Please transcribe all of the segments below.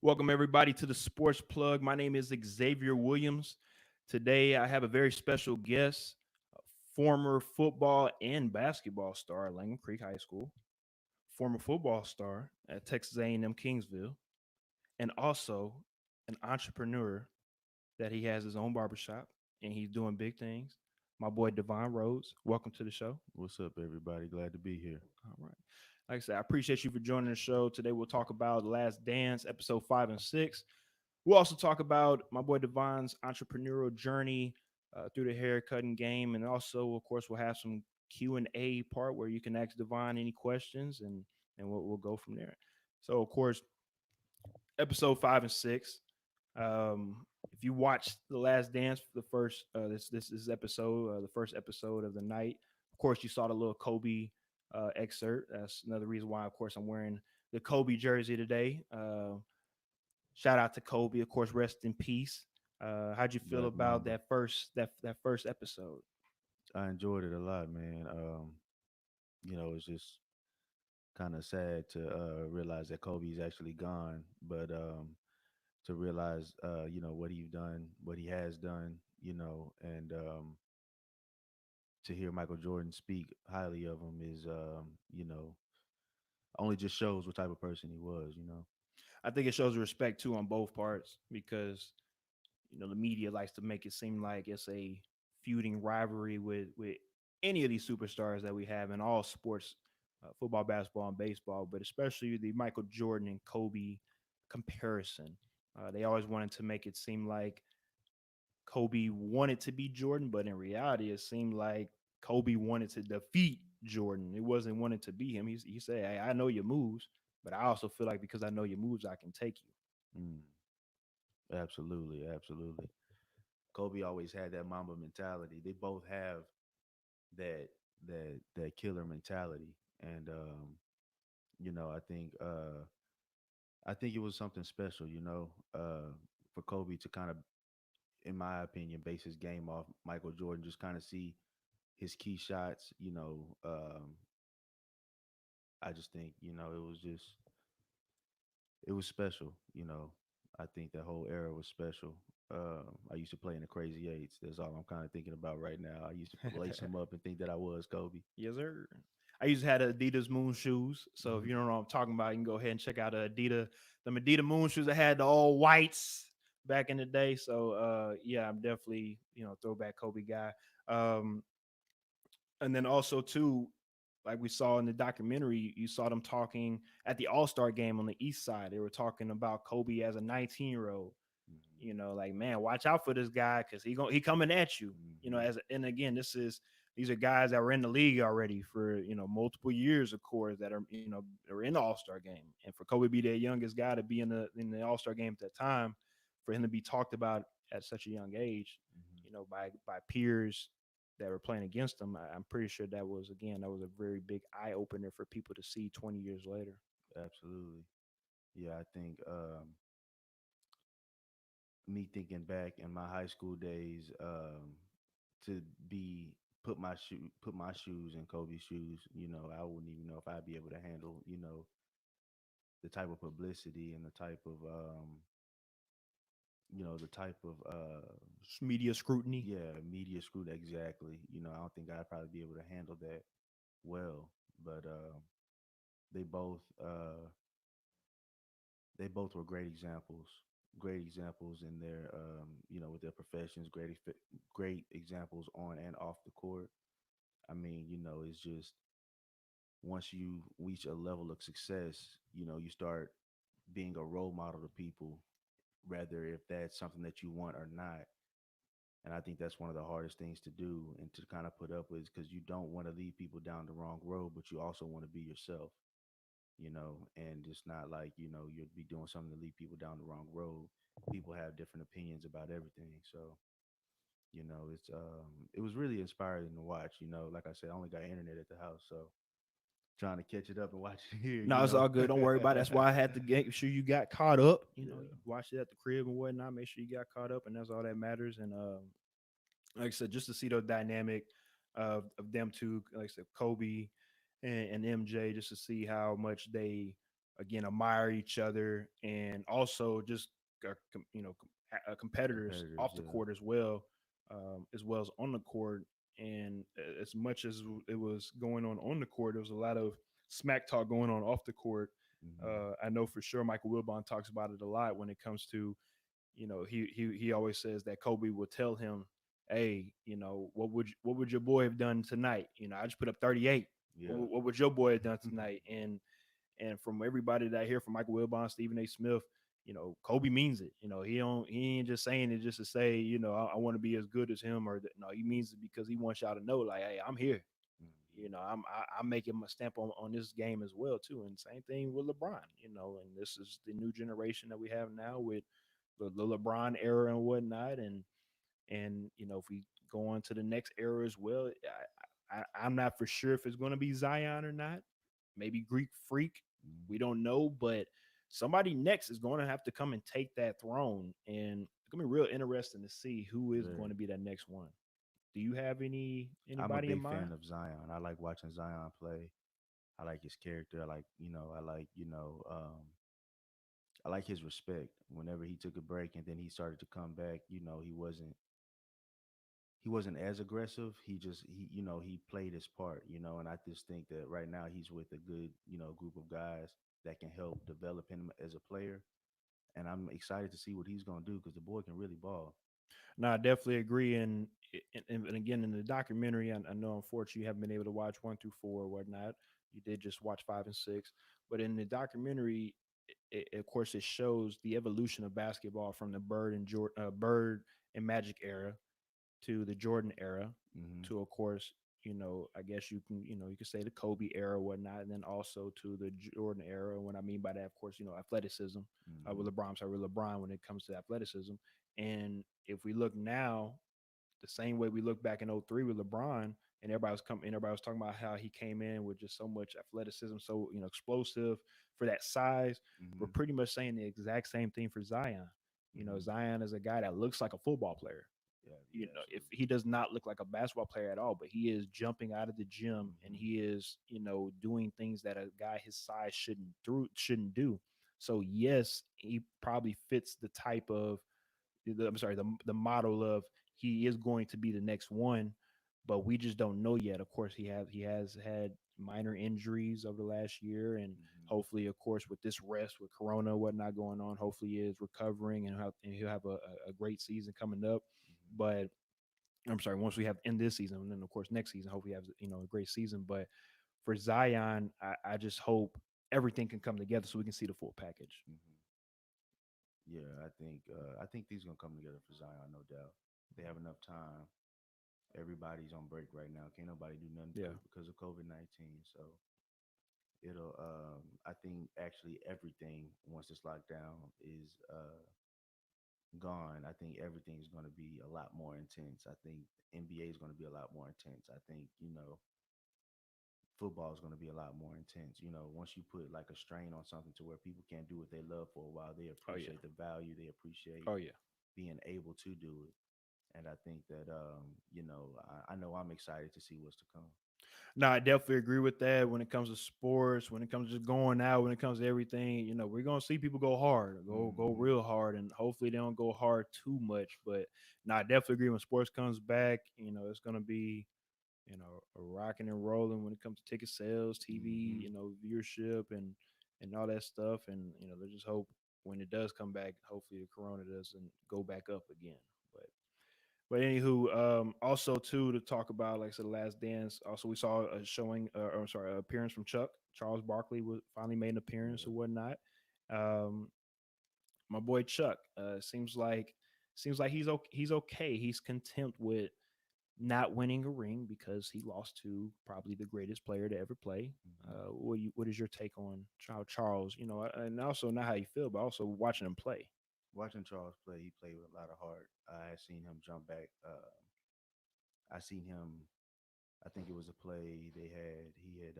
Welcome, everybody, to the Sports Plug. My name is Xavier Williams. Today, I have a very special guest, a former football and basketball star at Langham Creek High School, former football star at Texas A&M Kingsville, and also an entrepreneur that he has his own barbershop and he's doing big things. My boy Devon Rhodes. Welcome to the show. What's up, everybody? Glad to be here. All right. Like I said, I appreciate you for joining the show. Today, we'll talk about The Last Dance, episode 5 and 6. We'll also talk about my boy Devon's entrepreneurial journey through the haircutting game, and also, of course, we'll have some Q&A part where you can ask Devon any questions, and we'll go from there. So, of course, episode 5 and 6. If you watched The Last Dance, the first this episode, the first episode of the night, of course, you saw the little Kobe excerpt. That's another reason why, of course, I'm wearing the Kobe jersey today. Shout out to Kobe, of course. Rest in peace. How'd you feel Black about Mamba. that first episode? I enjoyed it a lot, man. It's just kind of sad to realize that Kobe's actually gone, but to realize, what he's done, what he has done, and to hear Michael Jordan speak highly of him is, only just shows what type of person he was. I think it shows respect too on both parts because the media likes to make it seem like it's a feuding rivalry with any of these superstars that we have in all sports, football, basketball, and baseball, but especially the Michael Jordan and Kobe comparison. They always wanted to make it seem like Kobe wanted to be Jordan, but in reality, it seemed like Kobe wanted to defeat Jordan. It wasn't wanted to be him. He said, "Hey, I know your moves, but I also feel like because I know your moves, I can take you." Mm, absolutely, absolutely. Kobe always had that Mamba mentality. They both have that that killer mentality, and I think it was something special, for Kobe to kind of, in my opinion, base his game off Michael Jordan, just kind of see his key shots. I just think, it was special. I think that whole era was special. I used to play in the Crazy Eights. That's all I'm kind of thinking about right now. I used to lace them up and think that I was Kobe. Yes, sir. I used to have the Adidas Moon shoes. So if Hmm. you don't know what I'm talking about, you can go ahead and check out the Adidas Moon shoes. I had the all whites back in the day. So yeah, I'm definitely throwback Kobe guy. Um, and then also too, like we saw in the documentary, you saw them talking at the All Star game on the East Side. They were talking about Kobe as a 19-year-old. Like, man, watch out for this guy because he coming at you. Hmm. And again, these are guys that were in the league already for multiple years, of course, that are in the All Star game. And for Kobe to be the youngest guy to be in the All Star game at that time, for him to be talked about at such a young age, Hmm. by peers that were playing against him, I'm pretty sure that was a very big eye opener for people to see 20 years later. Absolutely. Yeah, I think me thinking back in my high school days, to be put my shoes in Kobe's shoes, I wouldn't even know if I'd be able to handle, the type of publicity and the type of Media scrutiny. yeah, media screwed exactly. I don't think I'd probably be able to handle that well. But they both uh they both were great examples in their with their professions, great examples on and off the court. I mean, it's just once you reach a level of success, you start being a role model to people, whether if that's something that you want or not. And I think that's one of the hardest things to do and to kind of put up with because you don't want to lead people down the wrong road, but you also want to be yourself, and it's not like, you'd be doing something to lead people down the wrong road. People have different opinions about everything. So, it was really inspiring to watch. Like I said, I only got internet at the house, so trying to catch it up and watch it here, No, it's all good. Don't worry about it. That's why I had to make sure you got caught up. You Yeah. watched it at the crib and whatnot. Make sure you got caught up, and that's all that matters. And like I said, just to see the dynamic of them two, like I said, Kobe and MJ, just to see how much they again admire each other, and also just competitors Competitors, off the yeah. court as well as on the court. And as much as it was going on the court, there was a lot of smack talk going on off the court. Hmm. I know for sure Michael Wilbon talks about it a lot when it comes to, he always says that Kobe will tell him, "Hey, what would your boy have done tonight? I just put up 38. Yeah. What would your boy have done tonight?" And from everybody that I hear from Michael Wilbon, Stephen A. Smith, Kobe means it. He ain't just saying it just to say, I want to be as good as him, or that. No, he means it because he wants y'all to know, like, hey, I'm here. Hmm. I'm making my stamp on this game as well too. And same thing with LeBron. And this is the new generation that we have now with the LeBron era and whatnot. And if we go on to the next era as well, I'm not for sure if it's going to be Zion or not. Maybe Greek Freak. Hmm. We don't know, but somebody next is going to have to come and take that throne. And it's going to be real interesting to see who is going Very. to be that next one. Do you have I'm a anybody in big mind? fan of Zion. I like watching Zion play. I like his character. I like his respect. Whenever he took a break and then he started to come back, he wasn't as aggressive. He played his part, and I just think that right now he's with a good, group of guys that can help develop him as a player. And I'm excited to see what he's going to do because the boy can really ball. No, I definitely agree. And again, in the documentary, I know unfortunately you haven't been able to watch 1 through 4 or whatnot. You did just watch 5 and 6, but in the documentary, of course, it shows the evolution of basketball from the Bird and Magic era to the Jordan era Hmm. to, of course, I guess you can say the Kobe era or whatnot, and then also to the Jordan era. And what I mean by that, of course, athleticism. Hmm. With LeBron, sorry, with LeBron when it comes to athleticism. And if we look now, the same way we look back in '03 with LeBron, and everybody was talking about how he came in with just so much athleticism, so explosive for that size. We're Hmm. pretty much saying the exact same thing for Zion. Hmm. Zion is a guy that looks like a football player. Yeah, yeah, If absolutely. he does not look like a basketball player at all, but he is jumping out of the gym and Hmm. he is, doing things that a guy his size shouldn't do. So yes, he probably fits the type of I'm sorry, the model of he is going to be the next one, but we just don't know yet. Of course, he has had minor injuries over the last year, and Hmm. hopefully, of course, with this rest with Corona whatnot going on, hopefully he is recovering and he'll have a great season coming up. Hmm. But I'm sorry, once we have in this season, and then of course next season, hopefully he has a great season. But for Zion, I just hope everything can come together so we can see the full package. Hmm. Yeah, I think these gonna come together for Zion, no doubt. They have enough time. Everybody's on break right now. Can't nobody do nothing Yeah. because of COVID-19. So I think actually everything once this lockdown is gone, I think everything is going to be a lot more intense. I think NBA is going to be a lot more intense. I think football is going to be a lot more intense. Once you put like a strain on something to where people can't do what they love for a while, they Oh yeah. appreciate the value, they appreciate Oh yeah. being able to do it. And I think that I know I'm excited to see what's to come. No, I definitely agree with that. When it comes to sports, when it comes to just going out, when it comes to everything, we're gonna see people go hard, go Hmm. real hard, and hopefully they don't go hard too much. But no, I definitely agree. When sports comes back, it's gonna be a rocking and rolling when it comes to ticket sales, TV, Hmm. viewership, and all that stuff. And let's just hope when it does come back, hopefully the corona doesn't go back up again. But anywho, also too to talk about, like I said, the Last Dance. Also, we saw a showing, or I'm sorry, an appearance from Chuck. Charles Barkley was finally made an appearance Yeah. or whatnot. Um, my boy Chuck, seems like he's okay. He's content with not winning a ring because he lost to probably the greatest player to ever play. Hmm. What is your take on Charles? And also not how you feel, but also watching him play. Watching Charles play, he played with a lot of heart. I seen him jump back. I seen him. I think it was a play they had. He had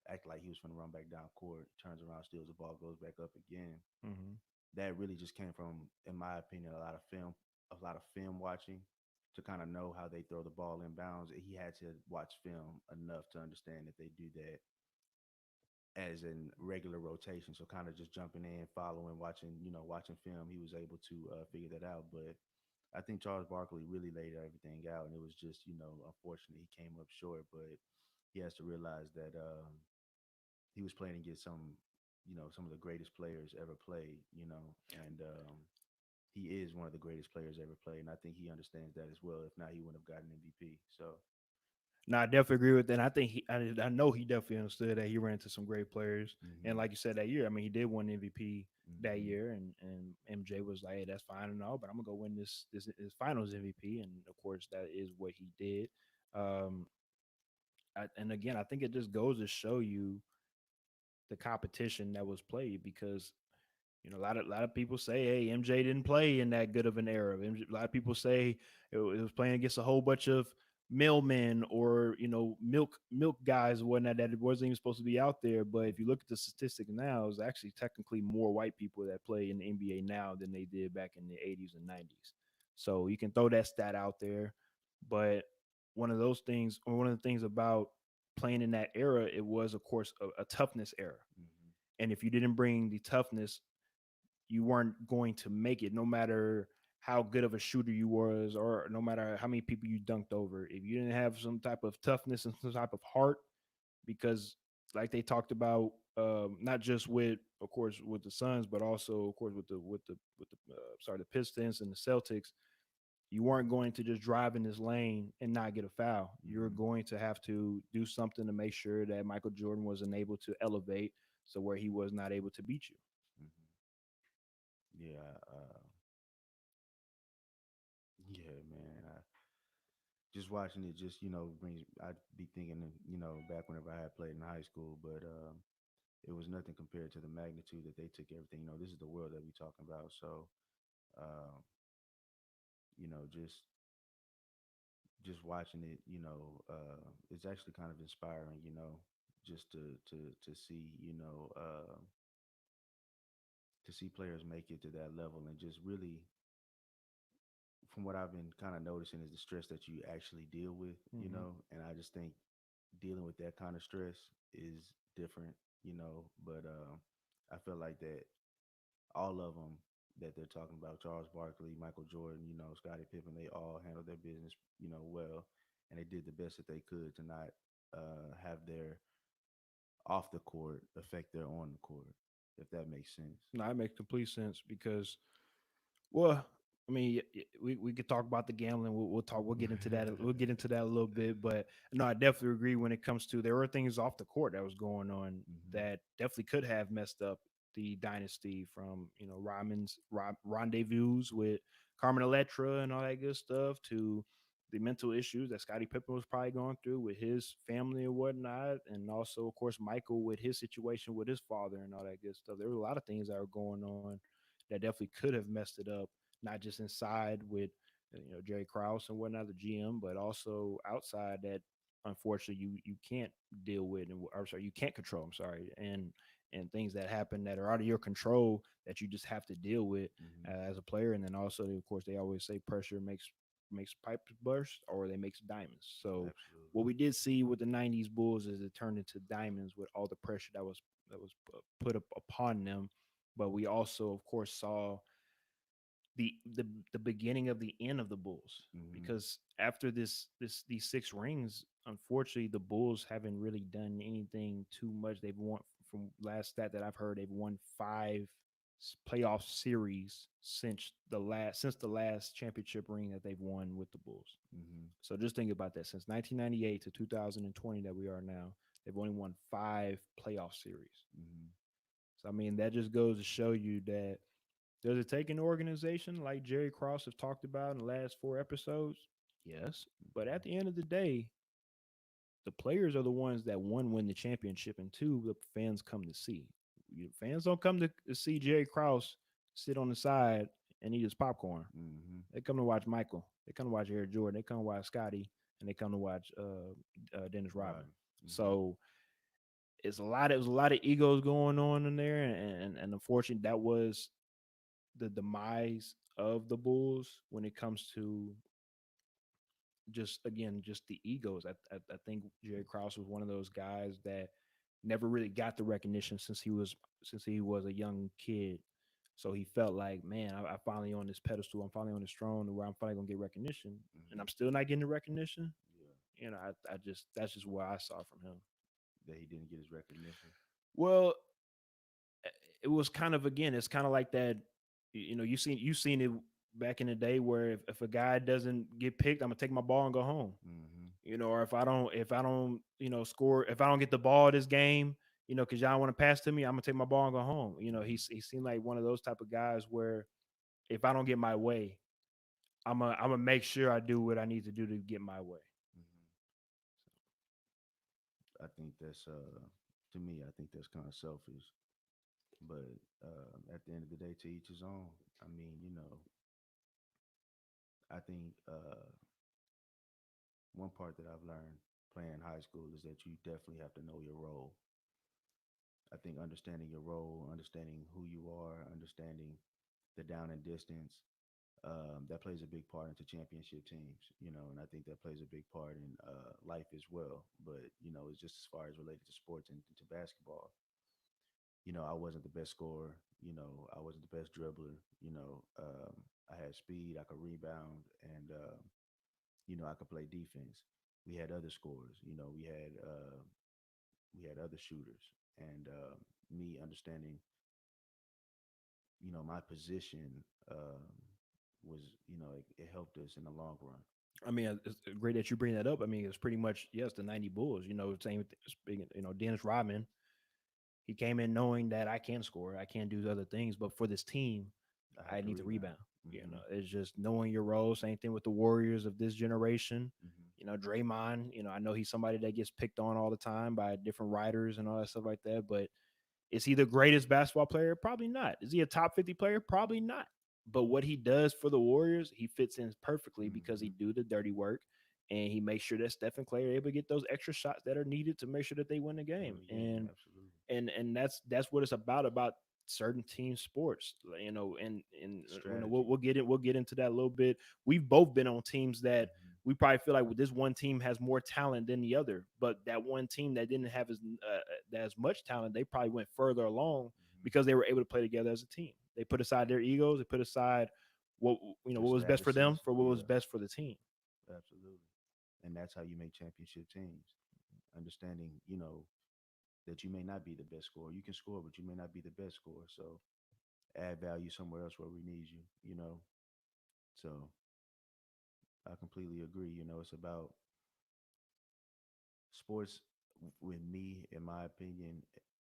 act like he was going to run back down court, turns around, steals the ball, goes back up again. Hmm. That really just came from, in my opinion, a lot of film watching to kind of know how they throw the ball in bounds. He had to watch film enough to understand that they do that. as in regular rotation. So kind of just jumping in, following, watching, watching film, he was able to figure that out. But I think Charles Barkley really laid everything out, and it was just, unfortunately he came up short. But he has to realize that he was playing against some of the greatest players ever played, and he is one of the greatest players ever played, and I think he understands that as well. If not, he wouldn't have gotten MVP. So, No, I definitely agree with that. And I think I know he definitely understood that he ran into some great players. And hmm like you said, that year, I mean, he did win MVP that hmm year, and MJ was like, "Hey, that's fine and all, but I'm gonna go win this Finals MVP." And of course, that is what he did. Um, and again, I think it just goes to show you the competition that was played because a lot of people say, "Hey, MJ didn't play in that good of an era." A lot of people say it was playing against a whole bunch of mailmen or milk guys and whatnot that it wasn't even supposed to be out there. But if you look at the statistics now, it's actually technically more white people that play in the NBA now than they did back in the 80s and 90s. So you can throw that stat out there, but one of the things about playing in that era, it was of course a toughness era. hmm And if you didn't bring the toughness, you weren't going to make it no matter how good of a shooter you was or no matter how many people you dunked over. If you didn't have some type of toughness and some type of heart, because like they talked about, not just with of course with the Suns, but also of course with the Pistons and the Celtics, you weren't going to just drive in this lane and not get a foul. You're hmm going to have to do something to make sure that Michael Jordan wasn't able to elevate, so where he was not able to beat you. hmm Yeah, yeah, man. Just watching it, just brings. I'd be thinking, back whenever I had played in high school, but it was nothing compared to the magnitude that they took everything. This is the world that we talking about. So, um, just watching it, it's actually kind of inspiring, just to see, to see players make it to that level and just really, from what I've been kind of noticing, is the stress that you actually deal with, Mm-hmm. and I just think dealing with that kind of stress is different, but I feel like that all of them that they're talking about, Charles Barkley, Michael Jordan, Scottie Pippen, they all handled their business, well, and they did the best that they could to not have their off the court affect their on the court, if that makes sense. No, it makes complete sense because, well, I mean, we could talk about the gambling. We'll talk. We'll get into that. We'll get into that a little bit. But no, I definitely agree when it comes to there were things off the court that was going on hmm that definitely could have messed up the dynasty from Ryman's rendezvous with Carmen Electra and all that good stuff to the mental issues that Scottie Pippen was probably going through with his family and whatnot, and also of course Michael with his situation with his father and all that good stuff. There were a lot of things that were going on that definitely could have messed it up, not just inside with Jerry Krause and whatnot, the GM, but also outside that unfortunately you can't deal with and or sorry you can't control. I'm sorry, and things that happen that are out of your control that you just have to deal with hmm as a player. And then also, of course, they always say pressure makes pipes burst or they makes diamonds. So what Absolutely. we did see with the '90s Bulls is it turned into diamonds with all the pressure that was put up upon them. But we also, of course, saw the beginning of the end of the Bulls hmm because after these six rings, unfortunately, the Bulls haven't really done anything too much. They've won from last stat that I've heard, they've won five playoff series since the last championship ring that they've won with the Bulls. hmm So just think about that. Since 1998 to 2020 that we are now, they've only won five playoff series. hmm So I mean, that just goes to show you that does it take an organization like Jerry Cross have talked about in the last four episodes? Yes. But at the end of the day, the players are the ones that one win the championship and two the fans come to see. Fans don't come to see Jerry Krause sit on the side and eat his popcorn. hmm They come to watch Michael. They come to watch Eric Jordan. They come to watch Scotty, and they come to watch Dennis Rodman. Right. hmm So it was a lot of egos going on in there, and unfortunately, that was the demise of the Bulls when it comes to just again just the egos. I think Jerry Krause was one of those guys that never really got the recognition since he was a young kid. So he felt like, man, I finally on this pedestal. I'm finally on this throne where I'm finally gonna get recognition, and Hmm. I'm still not getting the recognition. Yeah, I just that's just what I saw from him. that he didn't get his recognition. Well, eh, it was kind of again, it's kind of like that. You seen it back in the day where if a guy doesn't get picked, I'm gonna take my ball and go home. Hmm. Or if I don't score, if I don't get the ball this game, because y'all want to pass to me, I'm gonna take my ball and go home. Hmm. He seemed like one of those type of guys where if I don't get my way, I'm gonna make sure I do what I need to do to get my way. Hmm. I think that's to me. I think that's kind of selfish. But at the end of the day, to each his own. I mean, I think one part that I've learned playing high school is that you definitely have to know your role. I think understanding your role, understanding who you are, understanding the down and distance, that plays a big part into championship teams, and I think that plays a big part in life as well. But, it's just as far as related to sports and to basketball. I wasn't the best scorer. I wasn't the best dribbler. I had speed, I could rebound, and, I could play defense. We had other scorers, we had other shooters. And me understanding, my position was, it helped us in the long run. I mean, it's great that you bring that up. I mean, it's pretty much yes, the '90 Bulls. Same. Speaking, Dennis Rodman, he came in knowing that I can score, I can do other things, but for this team, I I have to need to rebound. rebound. Hmm. It's just knowing your role. Same thing with the Warriors of this generation. Hmm. Draymond. I know he's somebody that gets picked on all the time by different writers and all that stuff like that. But is he the greatest basketball player? Probably not. Is he a top 50 player? Probably not. But what he does for the Warriors, he fits in perfectly because he Hmm. do the dirty work and he makes sure that Steph and Clay are able to get those extra shots that are needed to make sure that they win the game. Win the game, And absolutely. and that's what it's about certain team sports, and we'll, Strategy. we'll get into that a little bit. We've both been on teams that Hmm. we probably feel like this one team has more talent than the other, but that one team that didn't have as much talent, they probably went further along Hmm. because they were able to play together as a team. They put aside their egos, they put aside what what Just was best for them statuses, for what was yeah, best for the team. absolutely. And that's how you make championship teams. Understanding, that you may not be the best scorer. You can score, but you may not be the best scorer. So add value somewhere else where we need you. So I completely agree. It's about sports with me, in my opinion,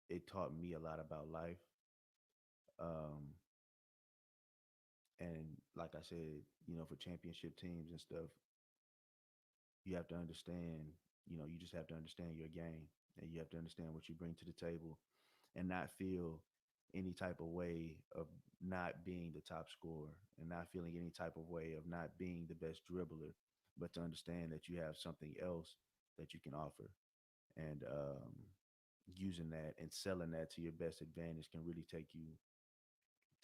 it taught me a lot about life. Um, and like I said, for championship teams and stuff, you have to understand, you just have to understand your game, and you have to understand what you bring to the table and not feel any type of way of not being the top scorer and not feeling any type of way of not being the best dribbler, but to understand that you have something else that you can offer. And using that and selling that to your best advantage can really take you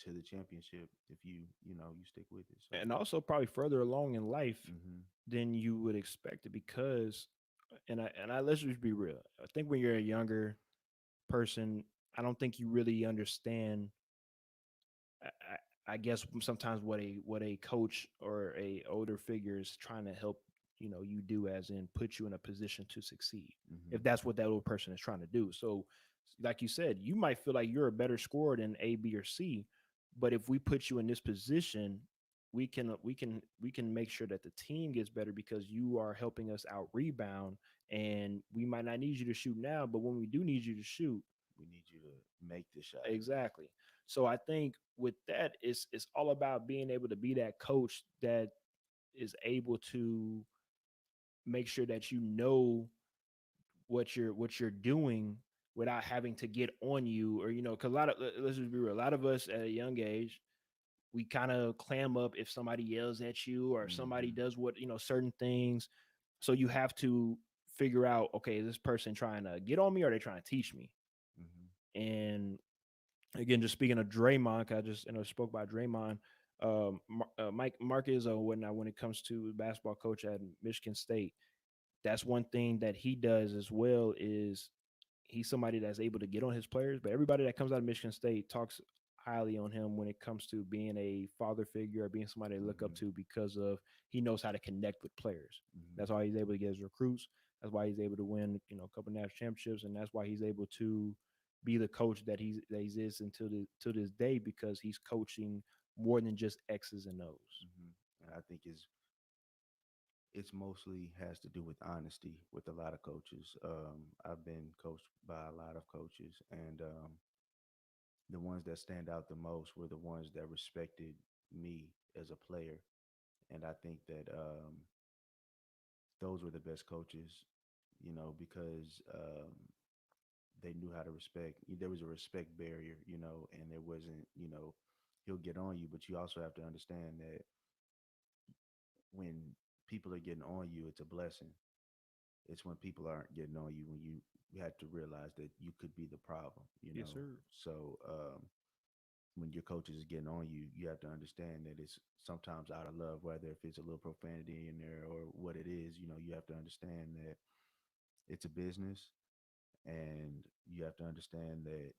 to the championship if you stick with it. So, And also probably further along in life hmm. than you would expect it because and I let's just be real. I think when you're a younger person, I don't think you really understand. I guess sometimes what a coach or a older figure is trying to help you do, as in put you in a position to succeed. Hmm. If that's what that old person is trying to do. So, like you said, you might feel like you're a better scorer than A, B, or C, but if we put you in this position, we can make sure that the team gets better because you are helping us out rebound, and we might not need you to shoot now, but when we do need you to shoot. We need you to make the shot. Exactly. So I think with that, it's all about being able to be that coach that is able to make sure that you know what you're doing without having to get on you, or because let's just be real, a lot of us at a young age, we kind of clam up if somebody yells at you or if somebody Hmm. does what certain things. So you have to figure out, okay, is this person trying to get on me or are they trying to teach me? Hmm. And again, just speaking of Draymond, 'cause I just spoke about Draymond. Mike Marcus or whatnot, when it comes to basketball coach at Michigan State, that's one thing that he does as well is he's somebody that's able to get on his players. But everybody that comes out of Michigan State talks highly on him when it comes to being a father figure or being somebody to look up Mm-hmm. to because of he knows how to connect with players. Mm-hmm. That's why he's able to get his recruits. That's why he's able to win, a couple national championships, and that's why he's able to be the coach that he is until to this day because he's coaching more than just X's and O's. Mm-hmm. And I think it's mostly has to do with honesty with a lot of coaches. I've been coached by a lot of coaches, and the ones that stand out the most were the ones that respected me as a player. And I think that those were the best coaches, because they knew how to respect. There was a respect barrier, and there wasn't, he'll get on you, but you also have to understand that when people are getting on you, it's a blessing. It's when people aren't getting on you when you have to realize that you could be the problem, Yes, sir. So when your coaches is getting on you, you have to understand that it's sometimes out of love, whether if it's a little profanity in there or what it is. You have to understand that it's a business, and you have to understand that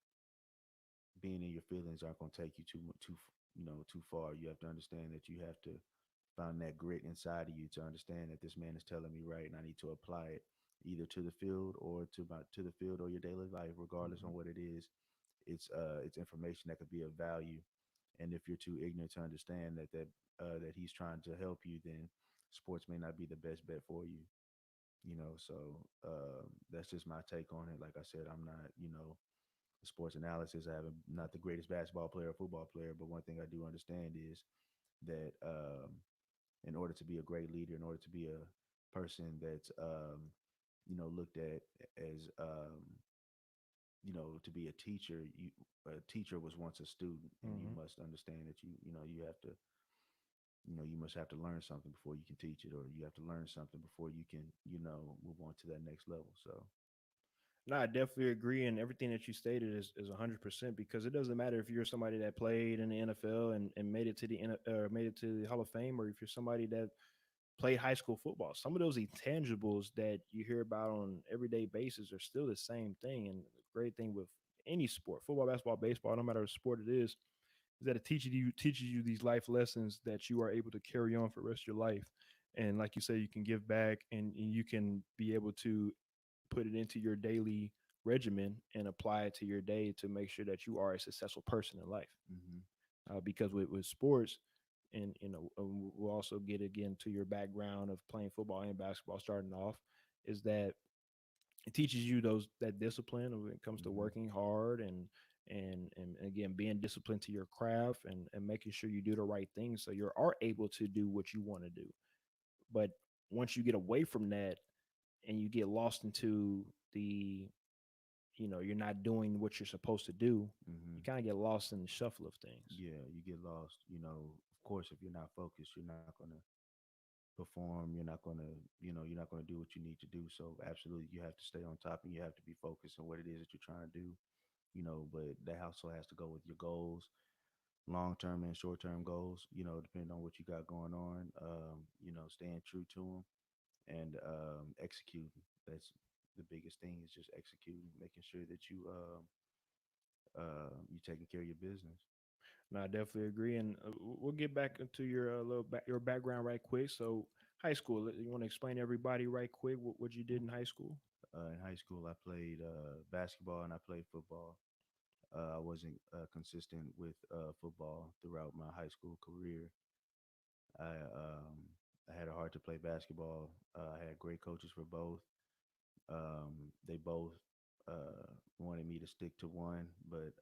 being in your feelings aren't going to take you too far. You have to understand that you have to find that grit inside of you to understand that this man is telling me right, and I need to apply it either to the field or to the field or your daily life, regardless Mhm. on what it is. It's information that could be of value, and if you're too ignorant to understand that he's trying to help you, then sports may not be the best bet for you. So that's just my take on it. Like I said, I'm not sports analysis. I am not the greatest basketball player or football player, but one thing I do understand is that in order to be a great leader, in order to be a person that's looked at as to be a teacher, a teacher was once a student, and you Mhm. must understand that you have to you must have to learn something before you can teach it, or you have to learn something before you can move on to that next level. So No, I definitely agree, and everything that you stated is 100% because it doesn't matter if you're somebody that played in the NFL and made it to made it to the Hall of Fame, or if you're somebody that played high school football. Some of those intangibles that you hear about on everyday basis are still the same thing. And the great thing with any sport, football, basketball, baseball, no matter what sport it is that it teaches you these life lessons that you are able to carry on for the rest of your life. And like you say, you can give back and you can be able to put it into your daily regimen and apply it to your day to make sure that you are a successful person in life. hmm Because with sports, and we'll also get again to your background of playing football and basketball starting off, is that it teaches you those that discipline when it comes to hmm working hard and again being disciplined to your craft and making sure you do the right things so you are able to do what you want to do. But once you get away from that and you get lost into the you're not doing what you're supposed to do, hmm you kind of get lost in the shuffle of things. yeah, you get lost. Of course, if you're not focused, you're not gonna perform. You're not gonna do what you need to do. So absolutely, you have to stay on top and you have to be focused on what it is that you're trying to do. But that also has to go with your goals, long term and short term goals. Depending on what you got going on. Staying true to them and executing. That's the biggest thing is just executing, making sure that you taking care of your business. No, I definitely agree, and we'll get back into your your background right quick. So, high school, you want to explain to everybody right quick what you did in high school? In high school, I played basketball and I played football. I wasn't consistent with football throughout my high school career. I had a heart to play basketball. I had great coaches for both. They both wanted me to stick to one, but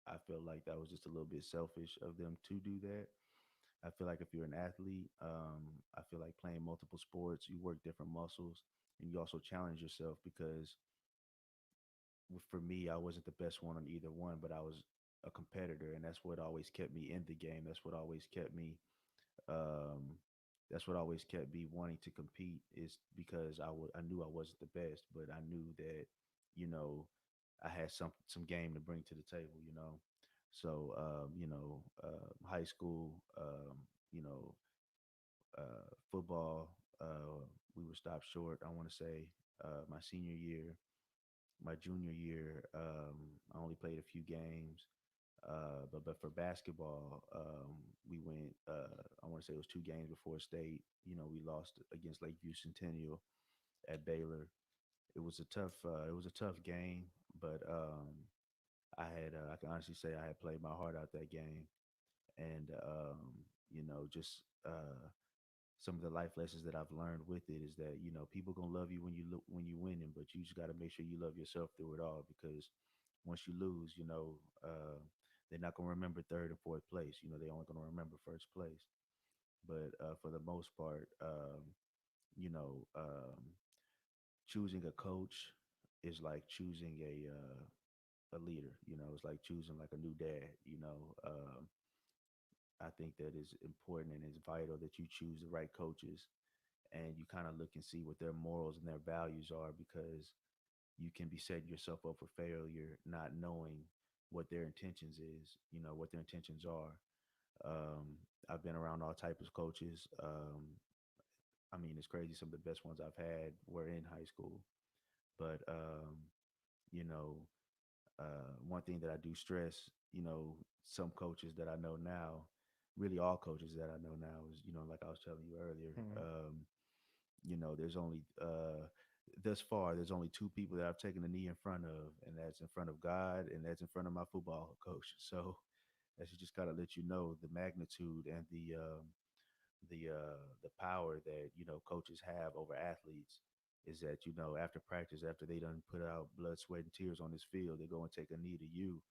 I felt like that was just a little bit selfish of them to do that. I feel like if you're an athlete, I feel like playing multiple sports, you work different muscles and you also challenge yourself because for me, I wasn't the best one on either one, but I was a competitor, and that's what always kept me in the game. Um, that's what always kept me wanting to compete is because I knew I wasn't the best, but I knew that you know I had some game to bring to the table. So high school, football, we were stopped short. I want to say my senior year. my junior year, I only played a few games. But for basketball, we went. I want to say it was 2 games before state. We lost against Lakeview Centennial at Baylor. It was a tough game, but I can honestly say I had played my heart out that game, and just some of the life lessons that I've learned with it is that people gonna love you when when you winning, but you just got to make sure you love yourself through it all because once you lose, they're not gonna remember third and fourth place. They only gonna remember first place. But for the most part, you know, choosing a coach is like choosing a leader. It's like choosing like a new dad. I think that is important and it's vital that you choose the right coaches and you kind of look and see what their morals and their values are because you can be setting yourself up for failure not knowing what their intentions is, what their intentions are. I've been around all types of coaches. I mean, it's crazy. Some of the best ones I've had were in high school. But, you know, one thing that I do stress, some coaches that I know now, really all coaches that I know now is, like I was telling you earlier, Mhm. there's only thus far there's only 2 people that I've taken a knee in front of, and that's in front of God, and that's in front of my football coach. So that should just kind of let you know the magnitude and the power that coaches have over athletes is that after practice, after they done put out blood, sweat, and tears on this field, they go and take a knee to you.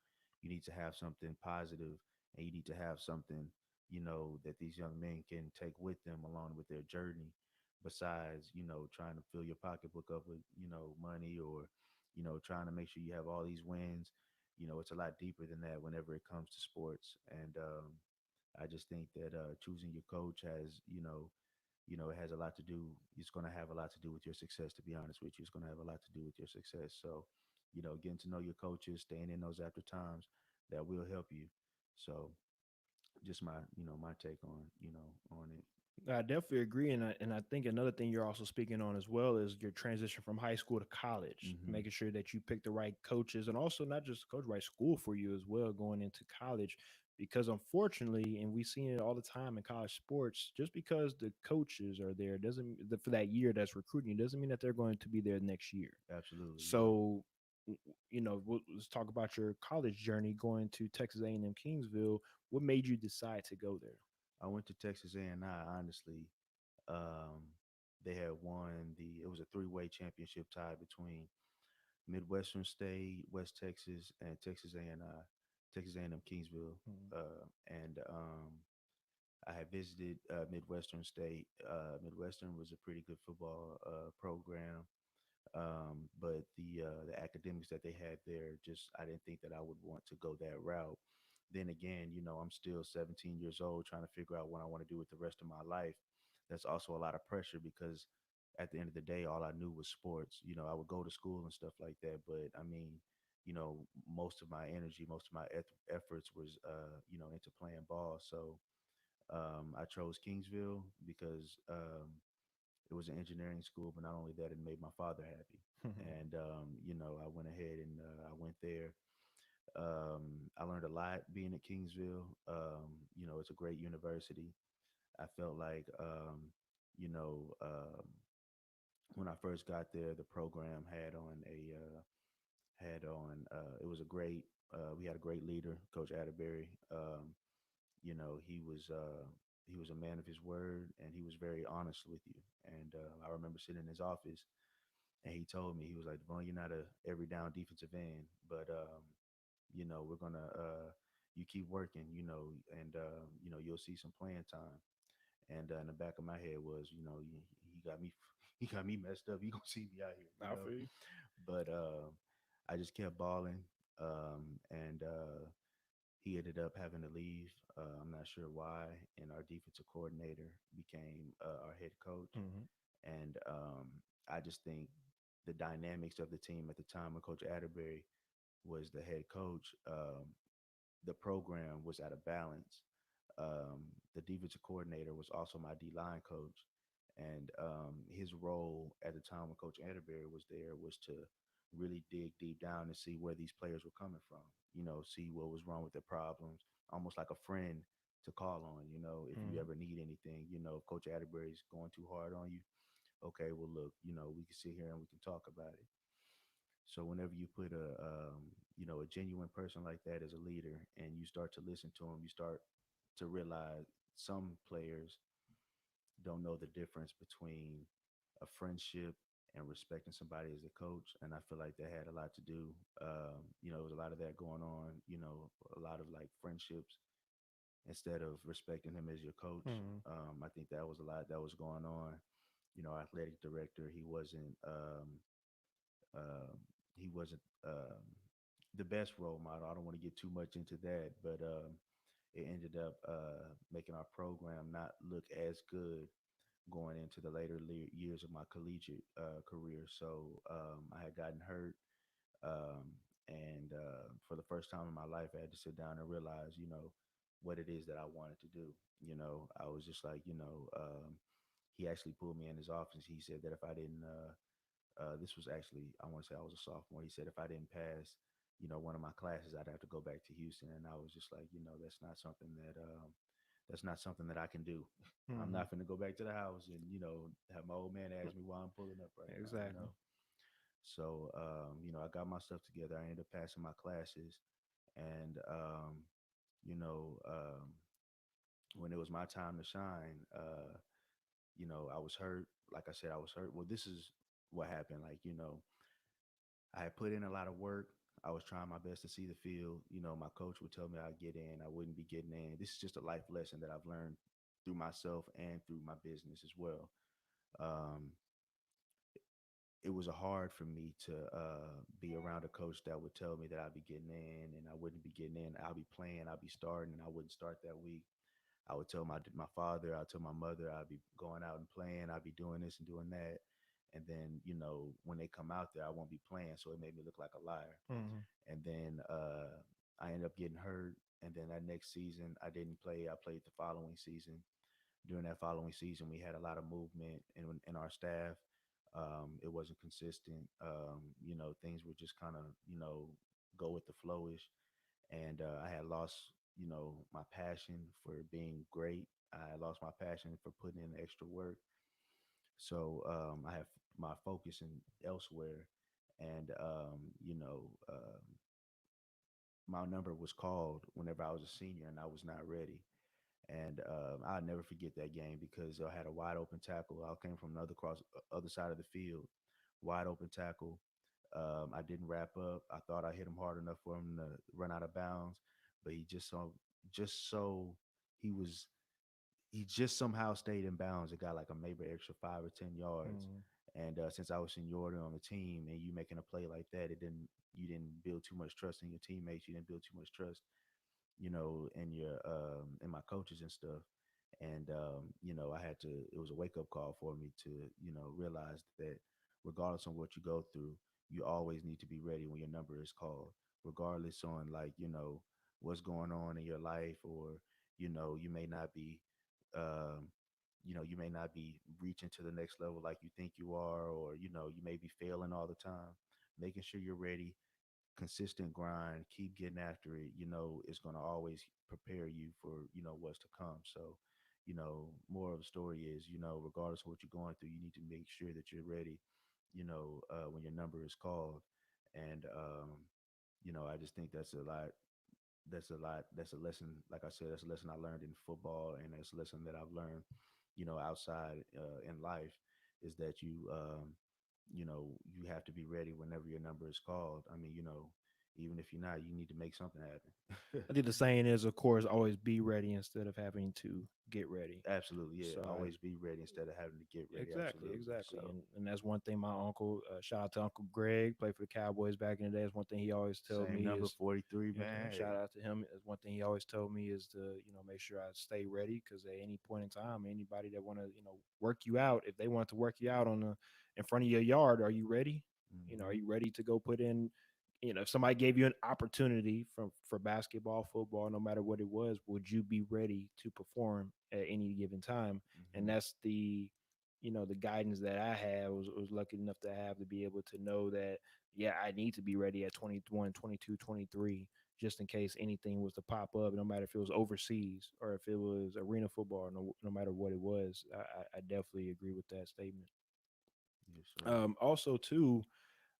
You need to have something positive, and you need to have something that these young men can take with them along with their journey. Besides, trying to fill your pocketbook up with money or trying to make sure you have all these wins. It's a lot deeper than that whenever it comes to sports, and I just think that choosing your coach has, it has a lot to do. It's going to have a lot to do with your success. To be honest with you, it's going to have a lot to do with your success. So, getting to know your coaches, staying in those after times, that will help you. So, just my take on it. I definitely agree, and I think another thing you're also speaking on as well is your transition from high school to college, Hmm. making sure that you pick the right coaches, and also not just the coach, right school for you as well going into college. Because unfortunately, and we've seen it all the time in college sports, just because the coaches are there doesn't for that year that's recruiting doesn't mean that they're going to be there next year. Absolutely, yeah. So, let's talk about your college journey going to Texas A&M Kingsville. What made you decide to go there? I went to Texas A&I. Honestly, um, they had won it was a three-way championship tie between Midwestern State, West Texas, and Texas A&I, Texas A&M Kingsville, Mhm. and I had visited Midwestern State. Midwestern was a pretty good football program, but the academics that they had there, just I didn't think that I would want to go that route. Then again, I'm still 17 years old, trying to figure out what I want to do with the rest of my life. That's also a lot of pressure because at the end of the day, all I knew was sports. I would go to school and stuff like that, but I mean, most of my energy, most of my efforts was, into playing ball. So I chose Kingsville because it was an engineering school, but not only that, it made my father happy. And I went ahead and I went there. I learned a lot being at Kingsville. It's a great university. I felt like, when I first got there, the program it was a great. We had a great leader, Coach Atterbury. He was a man of his word, and he was very honest with you. And I remember sitting in his office, and he told me he was like, "Devon, you're not a every down defensive end, but we're gonna you keep working, and you'll see some playing time." And in the back of my head was, he got me, he got me messed up. He gonna see me out here. I feel you. But I just kept balling, and he ended up having to leave. I'm not sure why. And our defensive coordinator became our head coach. Mhm. And I just think the dynamics of the team at the time when Coach Atterbury was the head coach, the program was at a balance. The defensive coordinator was also my D line coach. And his role at the time when Coach Atterbury was there was to really dig deep down and see where these players were coming from. See what was wrong with their problems, almost like a friend to call on. If you Mm. ever need anything, if Coach Atterbury's going too hard on you, okay, well, look, we can sit here and we can talk about it. So whenever you put a genuine person like that as a leader, and you start to listen to them, you start to realize some players don't know the difference between a friendship and respecting somebody as a coach. And I feel like that had a lot to do. There was a lot of that going on. A lot of like friendships instead of respecting him as your coach. Mm. I think that was a lot that was going on. Our athletic director, um, he wasn't the best role model. I don't want to get too much into that, but it ended up making our program not look as good going into the later years of my collegiate career. So I had gotten hurt, um, and for the first time in my life, I had to sit down and realize, what it is that I wanted to do. I was just like, he actually pulled me in his office. He said that if I didn't this was actually, I want to say I was a sophomore. He said if I didn't pass, one of my classes, I'd have to go back to Houston. And I was just like, that's not something that I can do. I'm Mm. not going to go back to the house and have my old man ask me why I'm pulling up right now. Exactly. So I got my stuff together. I ended up passing my classes, and you know, when it was my time to shine, I was hurt. Like I said, I was hurt. Well, this is what happened. Like, I had put in a lot of work. I was trying my best to see the field. My coach would tell me I'd get in. I wouldn't be getting in. This is just a life lesson that I've learned through myself and through my business as well. Um, it was hard for me to be around a coach that would tell me that I'd be getting in and I wouldn't be getting in. I'll be playing, I'll be starting, and I wouldn't start that week. I would tell my father, I'd tell my mother, I'd be going out and playing, I'd be doing this and doing that. And then, when they come out there, I won't be playing. So it made me look like a liar. Mm. And then I ended up getting hurt. And then that next season, I didn't play. I played the following season. During that following season, we had a lot of movement in our staff. It wasn't consistent. Things were just kind of, go with the flowish. And I had lost, my passion for being great. I had lost my passion for putting in extra work. So I have my focus in elsewhere. And, my number was called whenever I was a senior and I was not ready. And I'll never forget that game because I had a wide open tackle. I came from the other side of the field, wide open tackle. I didn't wrap up. I thought I hit him hard enough for him to run out of bounds, but just so he was he just somehow stayed in bounds. It got like a maybe extra 5 or 10 yards. Mm. And since I was seniority on the team, and you making a play like that, it didn't you didn't build too much trust in your teammates. You didn't build too much trust, in your in my coaches and stuff. And I had to. It was a wake up call for me to realize that regardless of what you go through, you always need to be ready when your number is called, regardless on like what's going on in your life, or you may not be um, you may not be reaching to the next level like you think you are, or you may be failing all the time. Making sure you're ready, consistent grind, keep getting after it, is going to always prepare you for, what's to come. So, more of the story is, regardless of what you're going through, you need to make sure that you're ready, when your number is called. And, I just think that's a lesson, like I said, that's a lesson I learned in football, and that's a lesson that I've learned, outside in life, is that you have to be ready whenever your number is called. I mean, even if you're not, you need to make something happen. I think the saying is, of course, always be ready instead of having to get ready. Absolutely, yeah. So I Always be ready instead of having to get ready. exactly, Absolutely. exactly, So and that's one thing. My uncle, shout out to Uncle Greg, played for the Cowboys back in the day. That's one thing he always told same me number, is, 43, yeah, man. Hey, shout out to him. Is one thing he always told me is to make sure I stay ready because at any point in time, anybody that want to work you out, if they want to work you out on the in front of your yard, are you ready? Are hmm you ready to go put in? If somebody gave you an opportunity for basketball, football, no matter what it was, would you be ready to perform at any given time? And hmm that's the the guidance that I had was lucky enough to have to be able to know that, yeah, I need to be ready at 21, 22, 23, just in case anything was to pop up, no matter if it was overseas or if it was arena football, no matter what it was. I definitely agree with that statement. Yes, sir. Also, too,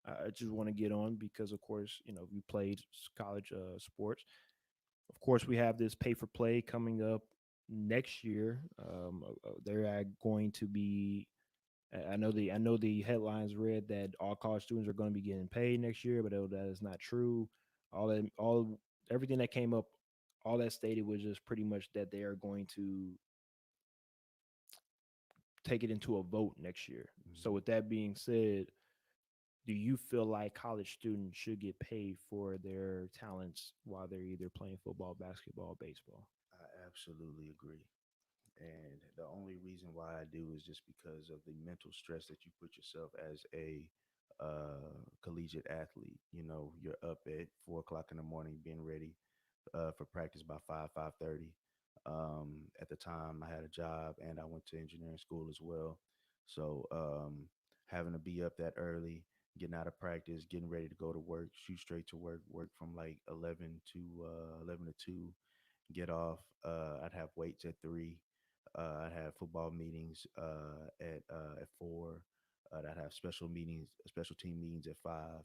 I just want to get on because, of course, you played college sports. Of course, we have this pay for play coming up next year. They're going to be. I know the headlines read that all college students are going to be getting paid next year, but that is not true. Everything that came up, all that stated was just pretty much that they are going to take it into a vote next year. So, Hmm. with that being said, do you feel like college students should get paid for their talents while they're either playing football, basketball, baseball? I absolutely agree. And the only reason why I do is just because of the mental stress that you put yourself as a collegiate athlete. You know, you're up at 4 o'clock in the morning, being ready for practice by 5:30. At the time, I had a job and I went to engineering school as well. So having to be up that early, getting out of practice, getting ready to go to work, shoot straight to work, work from like 11 to 2, get off. I'd have weights at 3. I'd have football meetings at 4. I'd have special meetings, special team meetings at 5.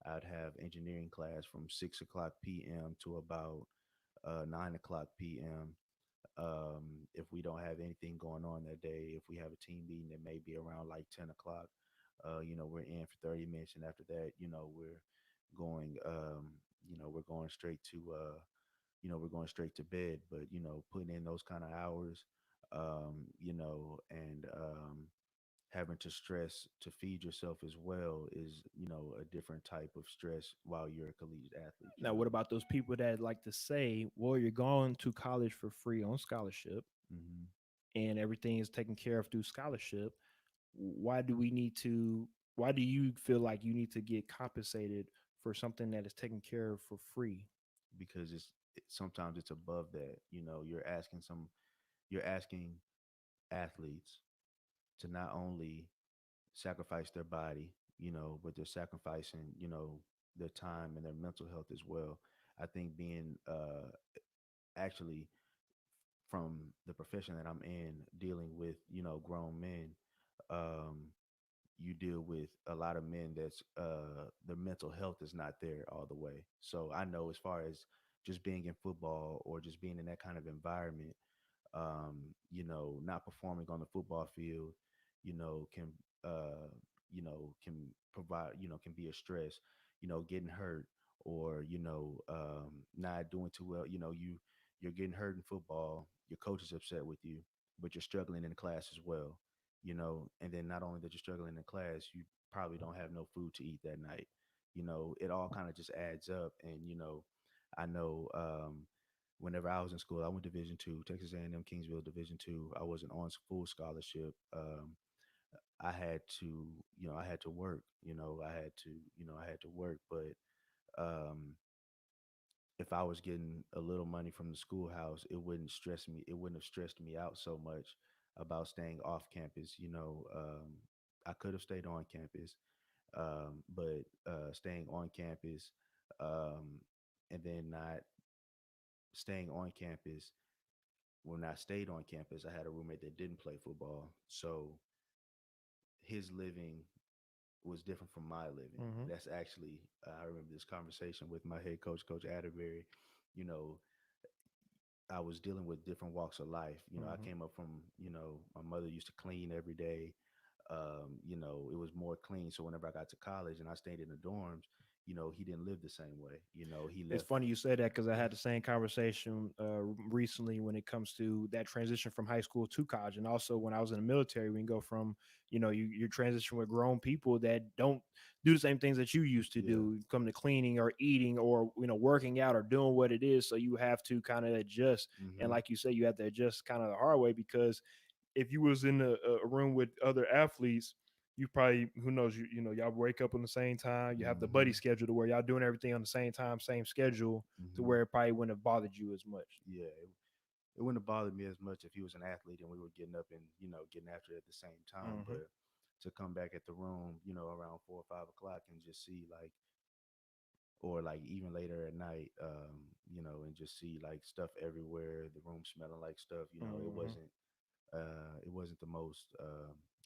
I'd have engineering class from 6 o'clock p.m. to about 9 o'clock p.m. If we don't have anything going on that day, if we have a team meeting, it may be around like 10 o'clock. We're in for 30 minutes, and after that, we're going, we're going straight to, we're going straight to bed. But putting in those kind of hours, and having to stress to feed yourself as well is, a different type of stress while you're a collegiate athlete. Now, what about those people that like to say, well, you're going to college for free on scholarship Hmm. and everything is taken care of through scholarship? Why do we need to, why do you feel like you need to get compensated for something that is taken care of for free? Because sometimes it's above that. You're asking athletes to not only sacrifice their body, but they're sacrificing, their time and their mental health as well. I think being actually from the profession that I'm in, dealing with, grown men, um, you deal with a lot of men that's their mental health is not there all the way. So I know, as far as just being in football or just being in that kind of environment, not performing on the football field, can can provide, can be a stress, getting hurt, or not doing too well. You're getting hurt in football, your coach is upset with you, but you're struggling in class as well. And then not only that you're struggling in class, you probably don't have no food to eat that night. It all kind of just adds up. And I know, whenever I was in school, I went Division 2, Texas A&M Kingsville Division 2. I wasn't on full scholarship. I had to, I had to work. I had to work. But um, if I was getting a little money from the schoolhouse, it wouldn't stress me. It wouldn't have stressed me out so much about staying off campus. I could have stayed on campus, but staying on campus, um, and then not staying on campus. When I stayed on campus, I had a roommate that didn't play football, so his living was different from my living. Mm-hmm. That's actually, I remember this conversation with my head coach, Coach Atterbury. You know, I was dealing with different walks of life. I Mm-hmm. came up from, my mother used to clean every day. It was more clean. So whenever I got to college and I stayed in the dorms, he didn't live the same way. He It's left. funny you say that because I had the same conversation recently when it comes to that transition from high school to college, and also when I was in the military. We can go from you transition with grown people that don't do the same things that you used to Yeah. do, come to cleaning or eating or working out or doing what it is. So you have to kind of adjust, and Hmm. like you say, you have to adjust kind of the hard way because if you was in a room with other athletes, you probably, who knows, y'all wake up on the same time. You have the buddy Hmm. schedule to where y'all doing everything on the same time, same schedule, to Hmm. where it probably wouldn't have bothered you as much. Yeah. it wouldn't have bothered me as much if he was an athlete and we were getting up and getting after it at the same time. Mm-hmm. But to come back at the room, around 4 or 5 o'clock and just see like, or like even later at night, and just see like stuff everywhere, the room smelling like stuff. Mm-hmm. It wasn't the most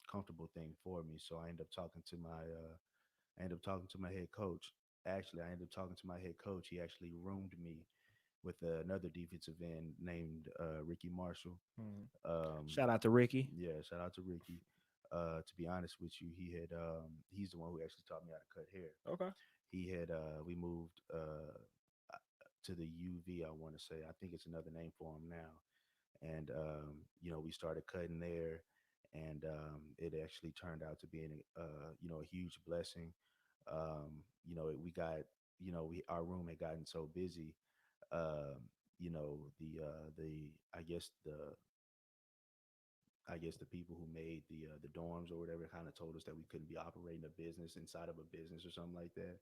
comfortable thing for me. So I ended up talking to my head coach. Actually, I ended up talking to my head coach. He actually roomed me with another defensive end named Ricky Marshall. Mm-hmm. Um, Shout out to Ricky. yeah, shout out to Ricky. To be honest with you, he's the one who actually taught me how to cut hair. Okay. He had we moved to the UV. I want to say, I think it's another name for him now. And we started cutting there, and it actually turned out to be a huge blessing. We got we our room had gotten so busy. The I guess the people who made the dorms or whatever kind of told us that we couldn't be operating a business inside of a business or something like that.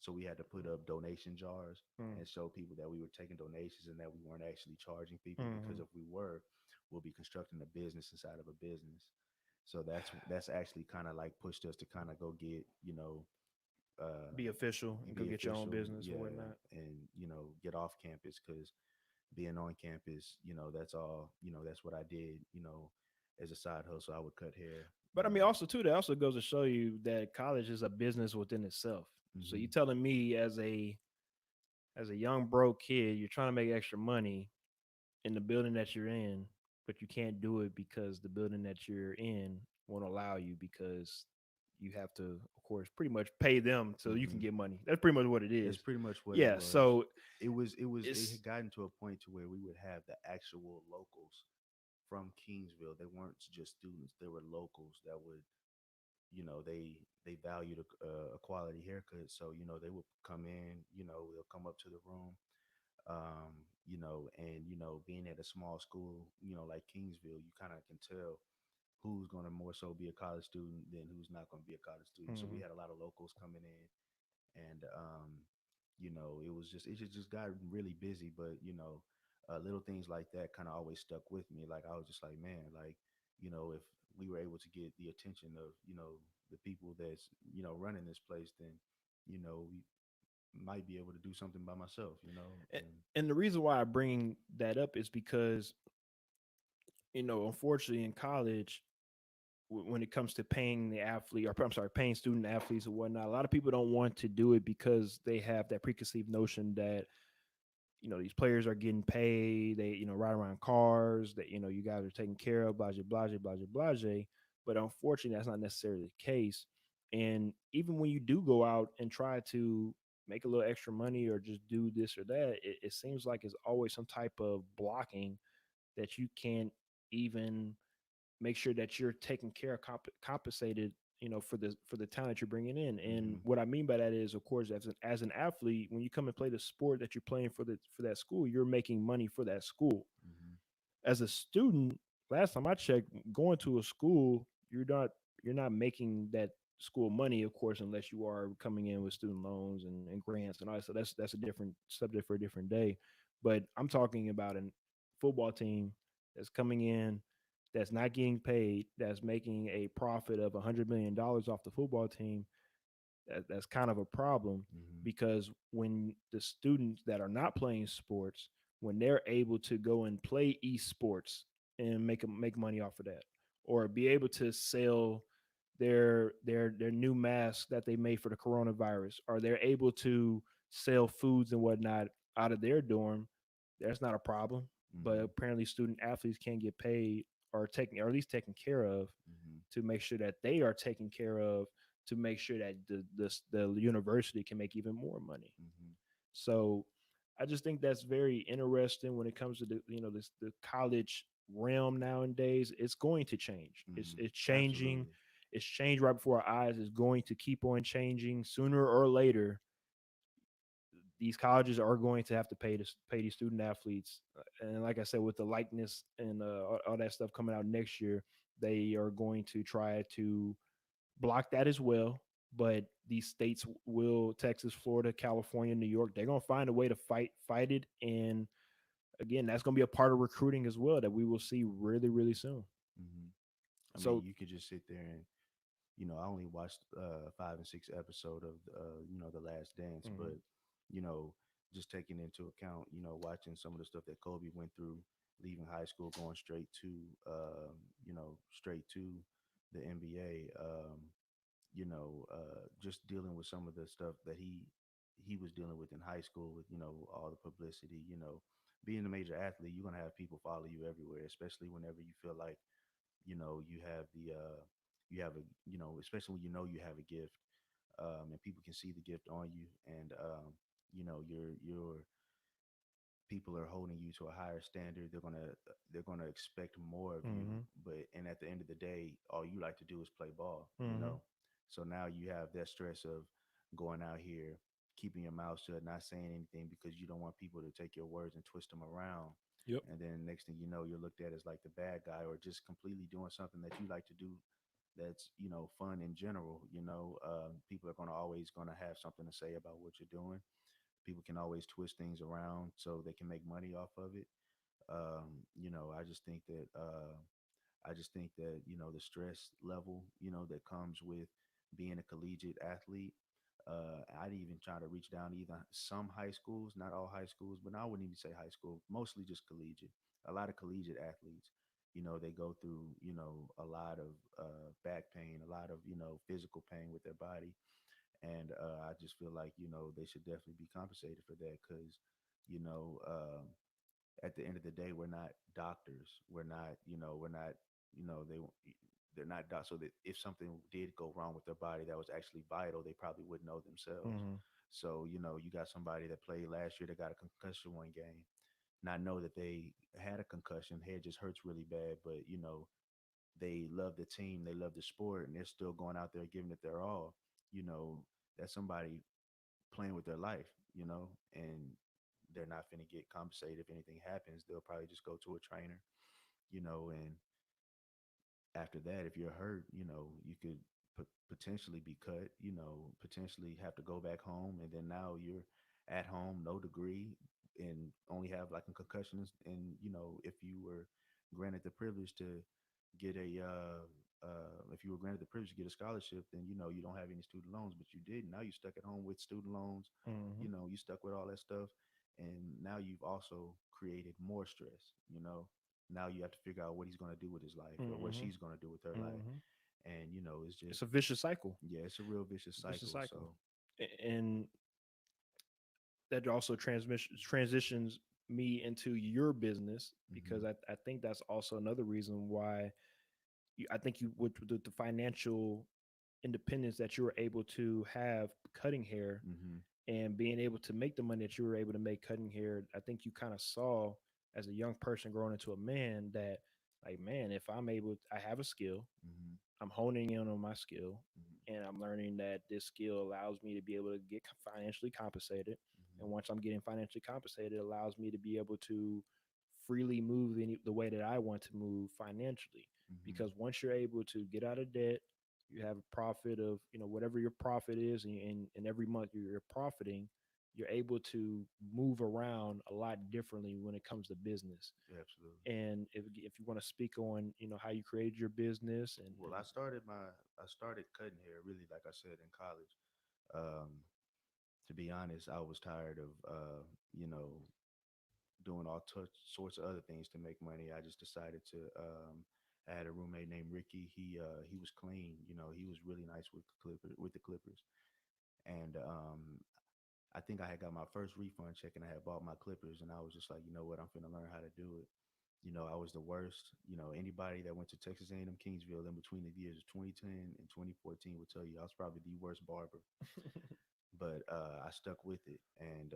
So we had to put up donation jars Mm-hmm. and show people that we were taking donations and that we weren't actually charging people, because Mm-hmm. if we were, we'll be constructing a business inside of a business. So that's actually kind of like pushed us to kind of go get, uh, Be official and go be get your own official, business and yeah, whatnot. and get off campus, because being on campus, that's all, that's what I did, as a side hustle. I would cut hair, But I mean, also too, that also goes to show you that college is a business within itself. So you hmm telling me as a young broke kid, you're trying to make extra money in the building that you're in, but you can't do it because the building that you're in won't allow you because you have to, of course, pretty much pay them so you can hmm get money. That's pretty much what it That's is. pretty much what it Yeah. was. So It it's had gotten to a point to where we would have the actual locals from Kingsville. They weren't just students; they were locals that would, they valued a quality haircut. So they would come in. They'll come up to the room. And being at a small school, like Kingsville, you kind of can tell who's going to more so be a college student than who's not going to be a college student. So we mhm. had a lot of locals coming in, and it just got really busy. But little things like that kind of always stuck with me. Like, I was just like, man, like, if we were able to get the attention of the people that's running this place, then we might be able to do something by myself. A- And and the reason why I bring that up is because unfortunately, in college, when it comes to paying the athlete, or I'm sorry, paying student athletes or whatnot, a lot of people don't want to do it because they have that preconceived notion that these players are getting paid, they ride around cars, that you guys are taken care of, blah blah blah blah blah blah. But unfortunately, that's not necessarily the case. And even when you do go out and try to make a little extra money or just do this or that, it seems like it's always some type of blocking that you can't even make sure that you're taken care of, compensated, for the talent you're bringing in. And hmm what I mean by that is, of course, as an athlete, when you come and play the sport that you're playing for that school, you're making money for that school. hmm As a student, last time I checked, going to a school, you're not making that school money, of course, unless you are coming in with student loans and grants and all that. So that's a different subject for a different day. But I'm talking about a football team that's coming in, that's not getting paid, that's making a profit of $100 million off the football team. That's kind of a problem, hmm because when the students that are not playing sports, when they're able to go and play esports and make money off of that, or be able to sell their new mask that they made for the coronavirus, or they're able to sell foods and whatnot out of their dorm, that's not a problem. But hmm apparently student athletes can't get paid, or at least taken care of, hmm to make sure that they are taken care of, to make sure that the university can make even more money. hmm So I just think that's very interesting when it comes to the college realm nowadays. It's going to change. It's hmm it's changing. Absolutely. It's changed right before our eyes. It's going to keep on changing. Sooner or later, these colleges are going to have to pay these student athletes. And like I said, with the likeness and all that stuff coming out next year, they are going to try to block that as well. But these states will, Texas, Florida, California, New York, they're gonna find a way to fight it, and again, that's going to be a part of recruiting as well that we will see really, really soon. Hmm. I mean, So, you could just sit there and, I only watched 5 and 6 episode of the Last Dance, mhm, but you know, just taking into account, watching some of the stuff that Kobe went through, leaving high school, going straight to, straight to the NBA. Just dealing with some of the stuff that he was dealing with in high school, with all the publicity. Being a major athlete, you're gonna have people follow you everywhere, especially whenever you feel like you have you have a especially when you have a gift, and people can see the gift on you, and your people are holding you to a higher standard. They're gonna expect more of you. mhm, But and at the end of the day, all you like to do is play ball. mhm, So now you have that stress of going out here, keeping your mouth shut, not saying anything because you don't want people to take your words and twist them around. yep, And then next thing you know, you're looked at as like the bad guy, or just completely doing something that you like to do, that's fun in general. People are gonna have something to say about what you're doing. People can always twist things around so they can make money off of it. I just think that the stress level that comes with being a collegiate athlete. I'd even try to reach down to even some high schools, not all high schools, but I wouldn't even say high school, mostly just collegiate. A lot of collegiate athletes, they go through a lot of back pain, a lot of physical pain with their body. And I just feel like they should definitely be compensated for that, because you know at the end of the day, we're not doctors. We're not they're not so that if something did go wrong with their body that was actually vital, they probably wouldn't know themselves. mhm, So you got somebody that played last year that got a concussion one game, not know that they had a concussion, head just hurts really bad, but they love the team, they love the sport, and they're still going out there giving it their all. you know that's somebody playing with their life, and they're not going to get compensated. If anything happens, they'll probably just go to a trainer, and after that, if you're hurt, you could potentially be cut, potentially have to go back home. And then now you're at home, no degree, and only have like a concussion. And, if you were granted the privilege to get if you were granted the privilege to get a scholarship, then, you don't have any student loans, but you did. Now you're stuck at home with student loans, mhm, you stuck with all that stuff. And now you've also created more stress, now you have to figure out what he's going to do with his life, or what mhm, she's going to do with her life. mhm. And it's It's just, a vicious cycle. yeah, it's a real vicious Vicious cycle. cycle. So And that also transitions me into your business hmm because I think that's also another reason why I think you with the financial independence that you were able to have cutting hair hmm and being able to make the money that you were able to make cutting hair. I think you kind of saw as a young person growing into a man that, like, man, if I'm able, I have a skill, hmm I'm honing in on my skill, hmm and I'm learning that this skill allows me to be able to get financially compensated. And once I'm getting financially compensated, it allows me to be able to freely move the way that I want to move financially. hmm Because once you're able to get out of debt, you have a profit of whatever your profit is, and every month you're profiting. You're able to move around a lot differently when it comes to business. absolutely. And if you want to speak on how you created your business Well, I started cutting hair really, like I said, in college. Um, to be honest, I was tired of you know doing all sorts of other things to make money. I just decided to. I had a roommate named Ricky. He was clean. He was really nice with the Clippers. And I think I had got my first refund check, and I had bought my Clippers, and I was just like, you know what, I'm finna learn how to do it. I was the worst. Anybody that went to Texas A&M Kingsville in between the years of 2010 and 2014 would tell you I was probably the worst barber. But I stuck with it, and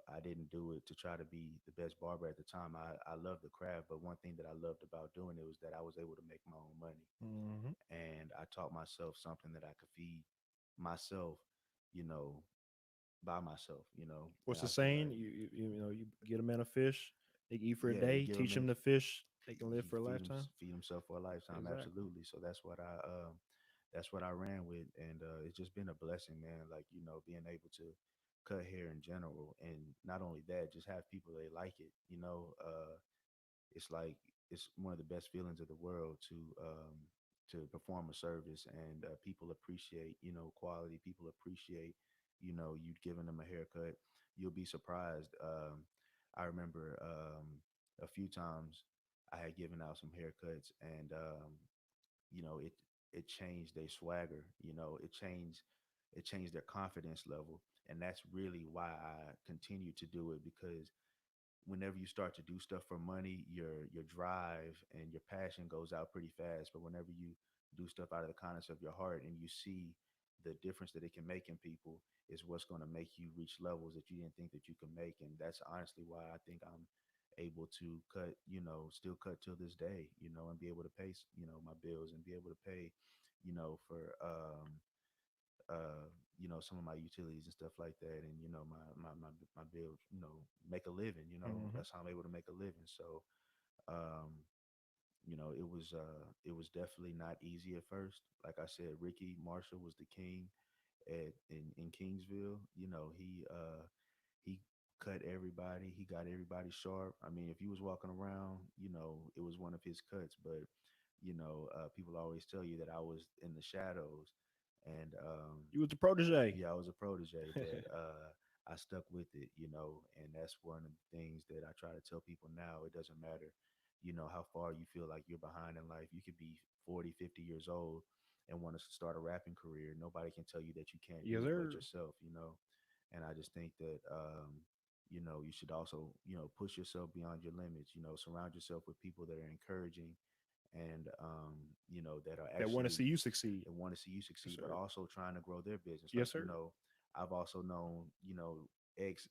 I didn't do it to try to be the best barber at the time. I loved the craft, but one thing that I loved about doing it was that I was able to make my own money, hmm and I taught myself something that I could feed myself, you know, by myself, and What's the I feel saying? like You get a man a fish, they can eat for a yeah, you day. give them Teach in them to fish, they can live he for a lifetime. feed himself for a lifetime. Exactly. Absolutely. So that's what I ran with, and it's just been a blessing, man. Like being able to cut hair in general, and not only that, just have people they like it. It's like it's one of the best feelings of the world to perform a service, and people appreciate quality. People appreciate you giving them a haircut. You'll be surprised. I remember a few times I had given out some haircuts, and you know it it changed their swagger. It changed their confidence level, and that's really why I continue to do it, because whenever you start to do stuff for money, your drive and your passion goes out pretty fast. But whenever you do stuff out of the kindness of your heart and you see the difference that it can make in people, is what's going to make you reach levels that you didn't think that you could make. And that's honestly why I think I'm able to cut, still cut till this day, and be able to pay, my bills, and be able to pay, for some of my utilities and stuff like that, and my bills, make a living. Hmm. That's how I'm able to make a living. So, um, it was definitely not easy at first. Like I said, Ricky Marshall was the king in Kingsville. He cut everybody. He got everybody sharp. I mean, if you was walking around, it was one of his cuts. But people always tell you that I was in the shadows, and You was the protege. yeah, I was a protege, but I stuck with it, and that's one of the things that I try to tell people now. It doesn't matter, how far you feel like you're behind in life. You could be 40, 50 years old and want to start a rapping career. Nobody can tell you that you can't Yes, do it but sir. yourself. And I just think that, you should also, push yourself beyond your limits, surround yourself with people that are encouraging, and that are That want to see actually you succeed. that want to see you Yes, succeed, but sir. also trying to grow their business. Like, Yes, sir. I've also known, ex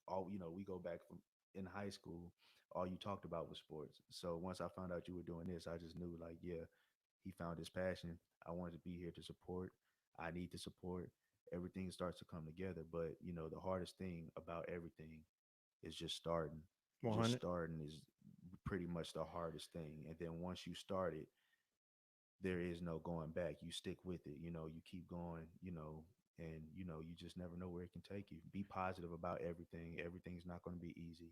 all we go back from in high school, all you talked about was sports. So once I found out you were doing this, I just knew, like, yeah, he found his passion. I wanted to be here to support. I need to support. Everything starts to come together. But the hardest thing about everything is just starting. Just 100. starting is pretty much the hardest thing. And then once you start it, there is no going back. You stick with it, you keep going, and you just never know where it can take you. Be positive about everything. Everything's not going to be easy.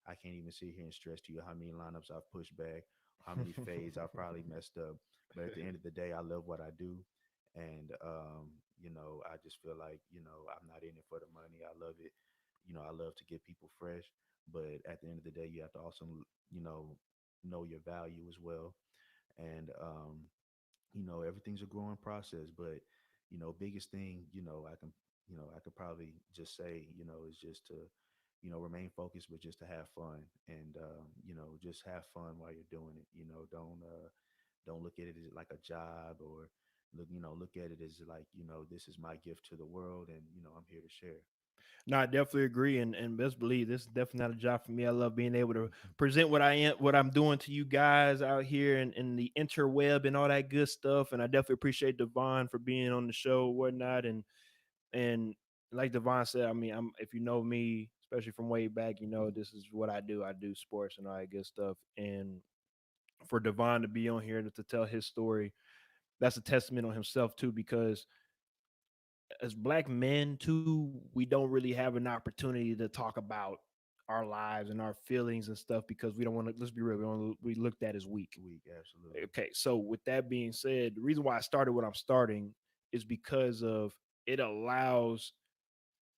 I can't even sit here and stress to you how many lineups I've pushed back, how many fades I've probably messed up. But at the end of the day, I love what I do. And, I just feel like, I'm not in it for the money. I love it. I love to get people fresh. But at the end of the day, you have to also, you know your value as well. And, everything's a growing process. But biggest thing, I could probably just say, is just to remain focused, but just to have fun. And just have fun while you're doing it. Don't look at it as like a job, or look at it as like, this is my gift to the world, and I'm here to share. No, I definitely agree, and best believe this is definitely not a job for me. I love being able to present what I am, what I'm doing to you guys out here in the interweb and all that good stuff. And I definitely appreciate Devon for being on the show, whatnot, and like Devon said, I mean, I'm if you know me, especially from way back, this is what I do. I do sports and all that good stuff, and for Devon to be on here to tell his story, that's a testament on himself too, because as black men too, we don't really have an opportunity to talk about our lives and our feelings and stuff because we don't want to. Let's be real, we looked at as weak. Week, absolutely. Okay, so with that being said, the reason why I started what I'm starting is because of it allows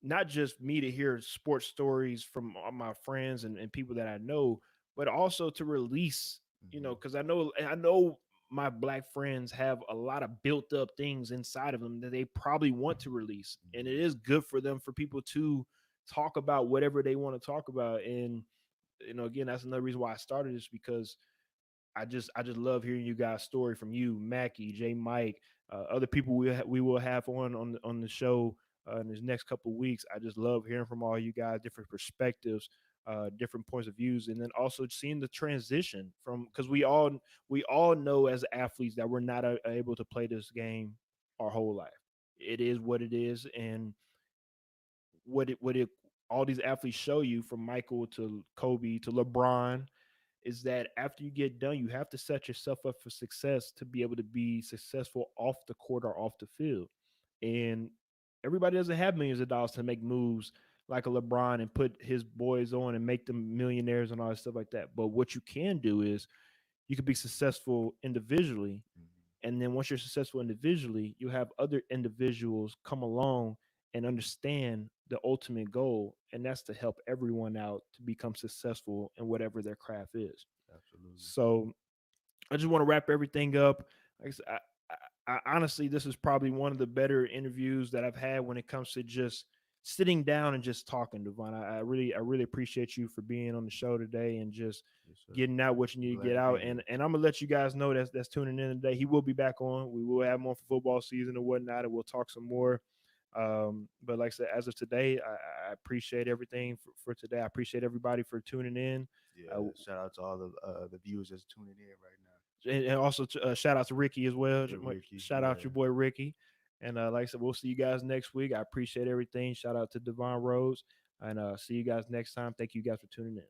not just me to hear sports stories from all my friends and people that I know, but also to release, Hmm. because I know my black friends have a lot of built up things inside of them that they probably want to release. And it Hmm. is good for them for people to talk about whatever they want to talk about. And again, that's another reason why I started this because I just love hearing you guys' story from you, Mackie, J. Mike, other people we will have on the show in these next couple of weeks. I just love hearing from all you guys, different perspectives, different points of views, and then also seeing the transition from because we all know as athletes that we're not able to play this game our whole life. It is what it is, and what it all these athletes show you from Michael to Kobe to LeBron is that after you get done, you have to set yourself up for success to be able to be successful off the court or off the field. And Everybody doesn't have millions of dollars to make moves like a LeBron and put his boys on and make them millionaires and all that stuff like that. But what you can do is you could be successful individually, Mhm. and then once you're successful individually, you have other individuals come along and understand the ultimate goal, and that's to help everyone out to become successful in whatever their craft is. Absolutely. So I just want to wrap everything up. Like I, said, honestly, this is probably one of the better interviews that I've had when it comes to just sitting down and just talking, Devon. I really appreciate you for being on the show today and just Yes, sir. getting out what you I'm need to glad get to be out. here. And I'm gonna let you guys know that's tuning in today. He will be back on. We will have him on for football season and whatnot, and we'll talk some more. But like I said, as of today, I appreciate everything for today. I appreciate everybody for tuning in. Yeah, shout out to all the viewers that's tuning in right now. And also shout out to Ricky as well. Yeah, Ricky. Shout out Yeah, your boy Ricky. And like I said, we'll see you guys next week. I appreciate everything. Shout out to Devon Rhodes. And see you guys next time. Thank you guys for tuning in.